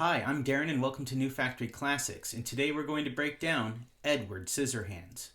Hi, I'm Darren and welcome to New Factory Classics, and today we're going to break down Edward Scissorhands.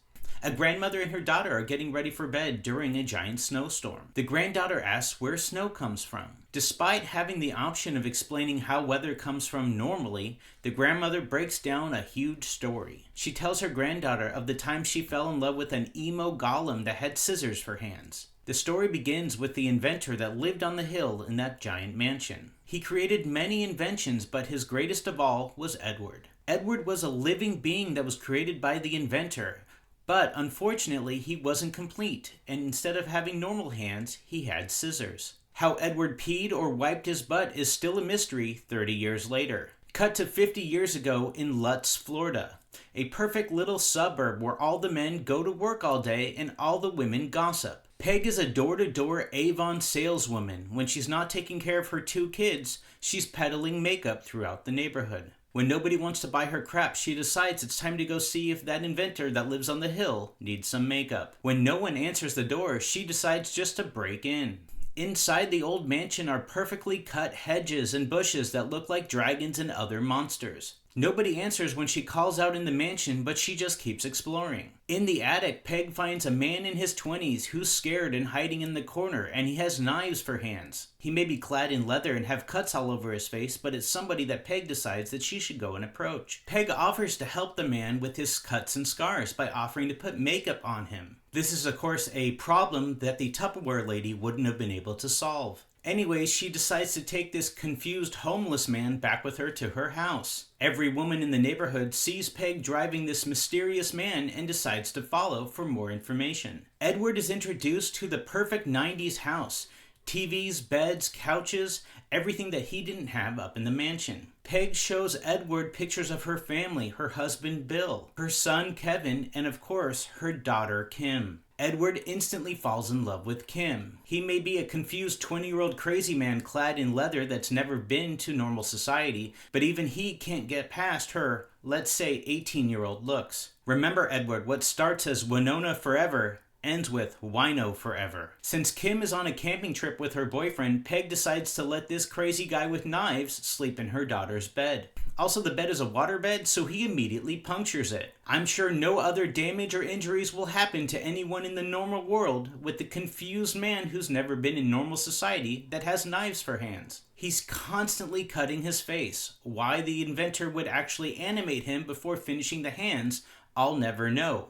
A grandmother and her daughter are getting ready for bed during a giant snowstorm. The granddaughter asks where snow comes from. Despite having the option of explaining how weather comes from normally, the grandmother breaks down a huge story. She tells her granddaughter of the time she fell in love with an emo golem that had scissors for hands. The story begins with the inventor that lived on the hill in that giant mansion. He created many inventions, but his greatest of all was Edward. Edward was a living being that was created by the inventor, but unfortunately he wasn't complete, and instead of having normal hands, he had scissors. How Edward peed or wiped his butt is still a mystery 30 years later. Cut to 50 years ago in Lutz, Florida, a perfect little suburb where all the men go to work all day and all the women gossip. Peg is a door-to-door Avon saleswoman. When she's not taking care of her 2 kids, she's peddling makeup throughout the neighborhood. When nobody wants to buy her crap, she decides it's time to go see if that inventor that lives on the hill needs some makeup. When no one answers the door, she decides just to break in. Inside the old mansion are perfectly cut hedges and bushes that look like dragons and other monsters. Nobody answers when she calls out in the mansion, but she just keeps exploring. In the attic, Peg finds a man in his 20s who's scared and hiding in the corner, and he has knives for hands. He may be clad in leather and have cuts all over his face, but it's somebody that Peg decides that she should go and approach. Peg offers to help the man with his cuts and scars by offering to put makeup on him. This is of course a problem that the Tupperware lady wouldn't have been able to solve. Anyways, she decides to take this confused homeless man back with her to her house. Every woman in the neighborhood sees Peg driving this mysterious man and decides to follow for more information. Edward is introduced to the perfect 90s house. TVs, beds, couches, everything that he didn't have up in the mansion. Peg shows Edward pictures of her family, her husband Bill, her son Kevin, and of course, her daughter Kim. Edward instantly falls in love with Kim. He may be a confused 20-year-old crazy man clad in leather that's never been to normal society, but even he can't get past her, let's say, 18-year-old looks. Remember, Edward, what starts as Winona Forever ends with Wino Forever. Since Kim is on a camping trip with her boyfriend, Peg decides to let this crazy guy with knives sleep in her daughter's bed. Also, the bed is a water bed, so he immediately punctures it. I'm sure no other damage or injuries will happen to anyone in the normal world with the confused man who's never been in normal society that has knives for hands. He's constantly cutting his face. Why the inventor would actually animate him before finishing the hands, I'll never know.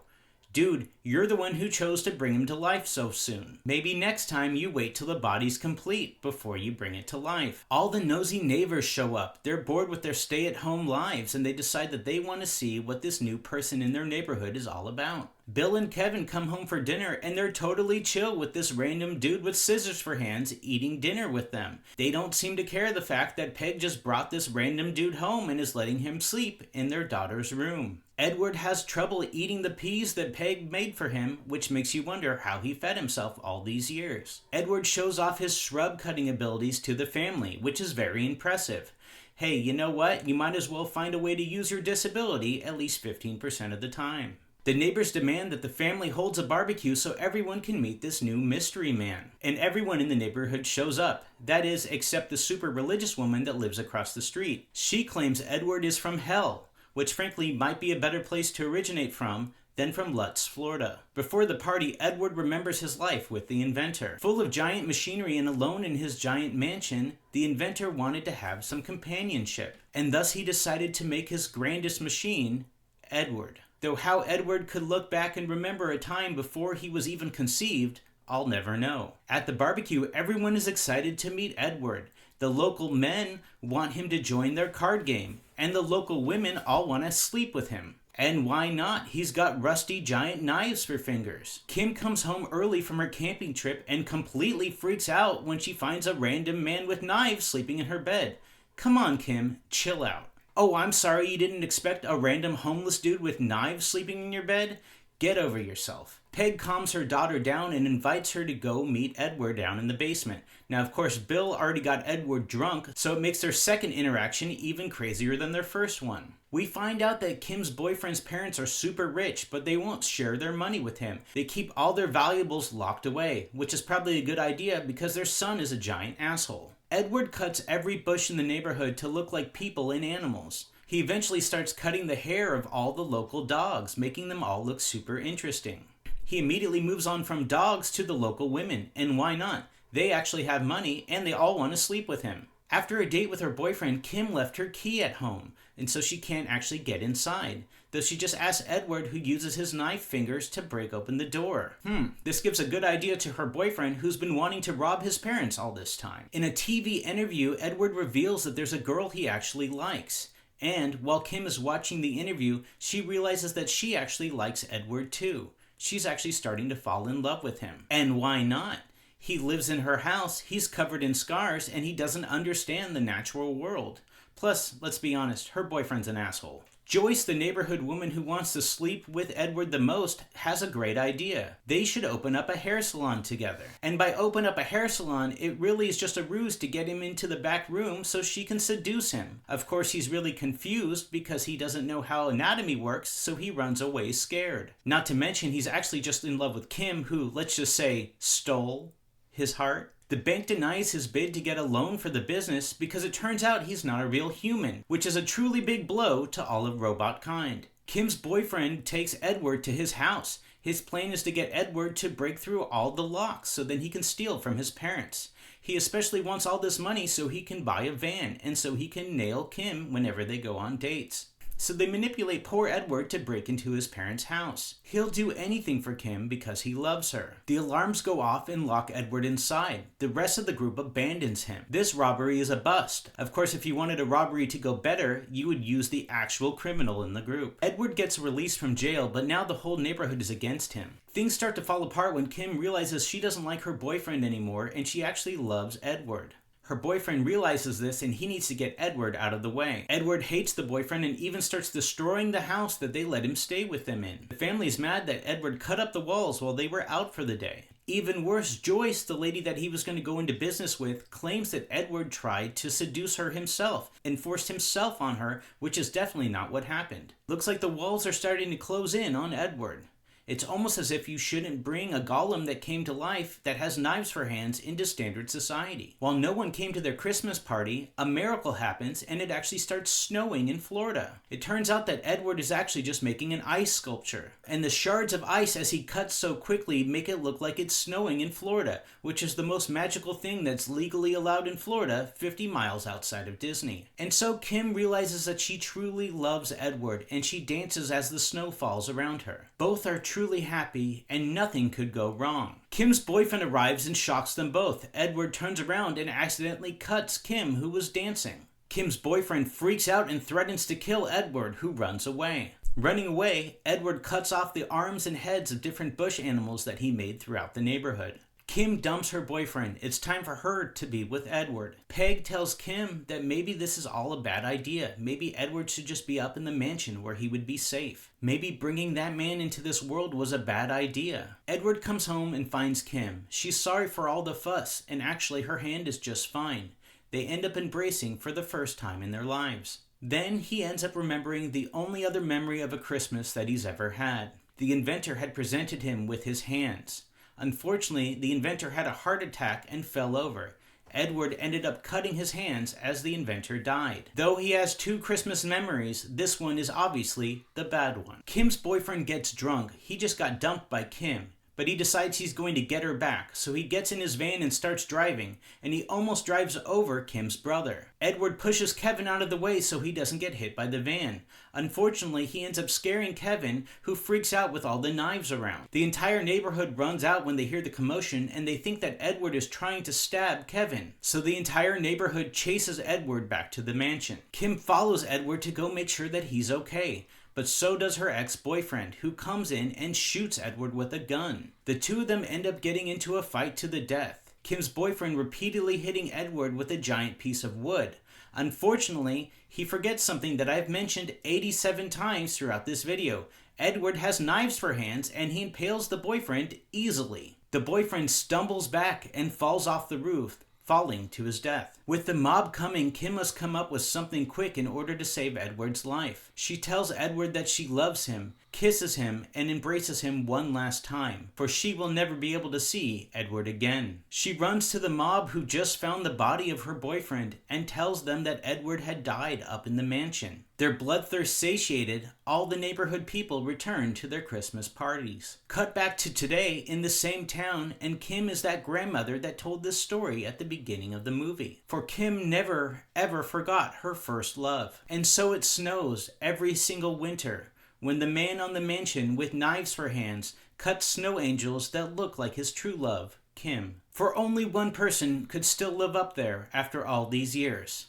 Dude, you're the one who chose to bring him to life so soon. Maybe next time you wait till the body's complete before you bring it to life. All the nosy neighbors show up. They're bored with their stay-at-home lives and they decide that they want to see what this new person in their neighborhood is all about. Bill and Kevin come home for dinner and they're totally chill with this random dude with scissors for hands eating dinner with them. They don't seem to care the fact that Peg just brought this random dude home and is letting him sleep in their daughter's room. Edward has trouble eating the peas that Peg made for him, which makes you wonder how he fed himself all these years. Edward shows off his shrub cutting abilities to the family, which is very impressive. Hey, you know what? You might as well find a way to use your disability at least 15% of the time. The neighbors demand that the family holds a barbecue so everyone can meet this new mystery man. And everyone in the neighborhood shows up. That is, except the super religious woman that lives across the street. She claims Edward is from hell, which frankly might be a better place to originate from than from Lutz, Florida. Before the party, Edward remembers his life with the inventor. Full of giant machinery and alone in his giant mansion, the inventor wanted to have some companionship, and thus he decided to make his grandest machine, Edward. Though how Edward could look back and remember a time before he was even conceived, I'll never know. At the barbecue, everyone is excited to meet Edward. The local men want him to join their card game, and the local women all want to sleep with him. And why not? He's got rusty giant knives for fingers. Kim comes home early from her camping trip and completely freaks out when she finds a random man with knives sleeping in her bed. Come on, Kim, chill out. Oh, I'm sorry you didn't expect a random homeless dude with knives sleeping in your bed? Get over yourself. Peg calms her daughter down and invites her to go meet Edward down in the basement. Now, of course, Bill already got Edward drunk, so it makes their second interaction even crazier than their first one. We find out that Kim's boyfriend's parents are super rich, but they won't share their money with him. They keep all their valuables locked away, which is probably a good idea because their son is a giant asshole. Edward cuts every bush in the neighborhood to look like people and animals. He eventually starts cutting the hair of all the local dogs, making them all look super interesting. He immediately moves on from dogs to the local women, and why not? They actually have money, and they all want to sleep with him. After a date with her boyfriend, Kim left her key at home, and so she can't actually get inside, though she just asks Edward, who uses his knife fingers to break open the door. This gives a good idea to her boyfriend, who's been wanting to rob his parents all this time. In a TV interview, Edward reveals that there's a girl he actually likes. And while Kim is watching the interview, she realizes that she actually likes Edward too. She's actually starting to fall in love with him. And why not? He lives in her house, he's covered in scars, and he doesn't understand the natural world. Plus, let's be honest, her boyfriend's an asshole. Joyce, the neighborhood woman who wants to sleep with Edward the most, has a great idea. They should open up a hair salon together. And by open up a hair salon, it really is just a ruse to get him into the back room so she can seduce him. Of course, he's really confused because he doesn't know how anatomy works, so he runs away scared. Not to mention, he's actually just in love with Kim, who, let's just say, stole his heart. The bank denies his bid to get a loan for the business because it turns out he's not a real human, which is a truly big blow to all of robot kind. Kim's boyfriend takes Edward to his house. His plan is to get Edward to break through all the locks so then he can steal from his parents. He especially wants all this money so he can buy a van and so he can nail Kim whenever they go on dates. So they manipulate poor Edward to break into his parents' house. He'll do anything for Kim because he loves her. The alarms go off and lock Edward inside. The rest of the group abandons him. This robbery is a bust. Of course, if you wanted a robbery to go better, you would use the actual criminal in the group. Edward gets released from jail, but now the whole neighborhood is against him. Things start to fall apart when Kim realizes she doesn't like her boyfriend anymore and she actually loves Edward. Her boyfriend realizes this and he needs to get Edward out of the way. Edward hates the boyfriend and even starts destroying the house that they let him stay with them in. The family is mad that Edward cut up the walls while they were out for the day. Even worse, Joyce, the lady that he was going to go into business with, claims that Edward tried to seduce her himself and forced himself on her, which is definitely not what happened. Looks like the walls are starting to close in on Edward. It's almost as if you shouldn't bring a golem that came to life that has knives for hands into standard society. While no one came to their Christmas party, a miracle happens and it actually starts snowing in Florida. It turns out that Edward is actually just making an ice sculpture. And the shards of ice as he cuts so quickly make it look like it's snowing in Florida, which is the most magical thing that's legally allowed in Florida, 50 miles outside of Disney. And so Kim realizes that she truly loves Edward and she dances as the snow falls around her. Both are truly happy and nothing could go wrong. Kim's boyfriend arrives and shocks them both. Edward turns around and accidentally cuts Kim, who was dancing. Kim's boyfriend freaks out and threatens to kill Edward, who runs away. Running away, Edward cuts off the arms and heads of different bush animals that he made throughout the neighborhood. Kim dumps her boyfriend. It's time for her to be with Edward. Peg tells Kim that maybe this is all a bad idea. Maybe Edward should just be up in the mansion where he would be safe. Maybe bringing that man into this world was a bad idea. Edward comes home and finds Kim. She's sorry for all the fuss, and actually her hand is just fine. They end up embracing for the first time in their lives. Then he ends up remembering the only other memory of a Christmas that he's ever had. The inventor had presented him with his hands. Unfortunately, the inventor had a heart attack and fell over. Edward ended up cutting his hands as the inventor died. Though he has two Christmas memories, this one is obviously the bad one. Kim's boyfriend gets drunk. He just got dumped by Kim, but he decides he's going to get her back, so he gets in his van and starts driving, and he almost drives over Kim's brother. Edward pushes Kevin out of the way so he doesn't get hit by the van. Unfortunately, he ends up scaring Kevin, who freaks out with all the knives around. The entire neighborhood runs out when they hear the commotion, and they think that Edward is trying to stab Kevin. So the entire neighborhood chases Edward back to the mansion. Kim follows Edward to go make sure that he's okay. But so does her ex-boyfriend, who comes in and shoots Edward with a gun. The two of them end up getting into a fight to the death. Kim's boyfriend repeatedly hitting Edward with a giant piece of wood. Unfortunately, he forgets something that I've mentioned 87 times throughout this video. Edward has knives for hands and he impales the boyfriend easily. The boyfriend stumbles back and falls off the roof, falling to his death. With the mob coming, Kim must come up with something quick in order to save Edward's life. She tells Edward that she loves him. kisses him, and embraces him one last time, for she will never be able to see Edward again. She runs to the mob who just found the body of her boyfriend and tells them that Edward had died up in the mansion. Their bloodthirst satiated, all the neighborhood people return to their Christmas parties. Cut back to today in the same town, and Kim is that grandmother that told this story at the beginning of the movie. For Kim never, ever forgot her first love. And so it snows every single winter, when the man on the mansion with knives for hands cuts snow angels that look like his true love, Kim. For only one person could still live up there after all these years.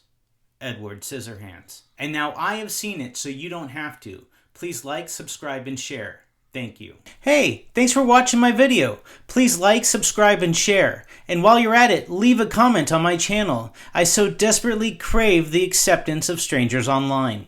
Edward Scissorhands. And now I have seen it, so you don't have to. Please like, subscribe, and share. Thank you. Hey, thanks for watching my video. Please like, subscribe, and share. And while you're at it, leave a comment on my channel. I so desperately crave the acceptance of strangers online.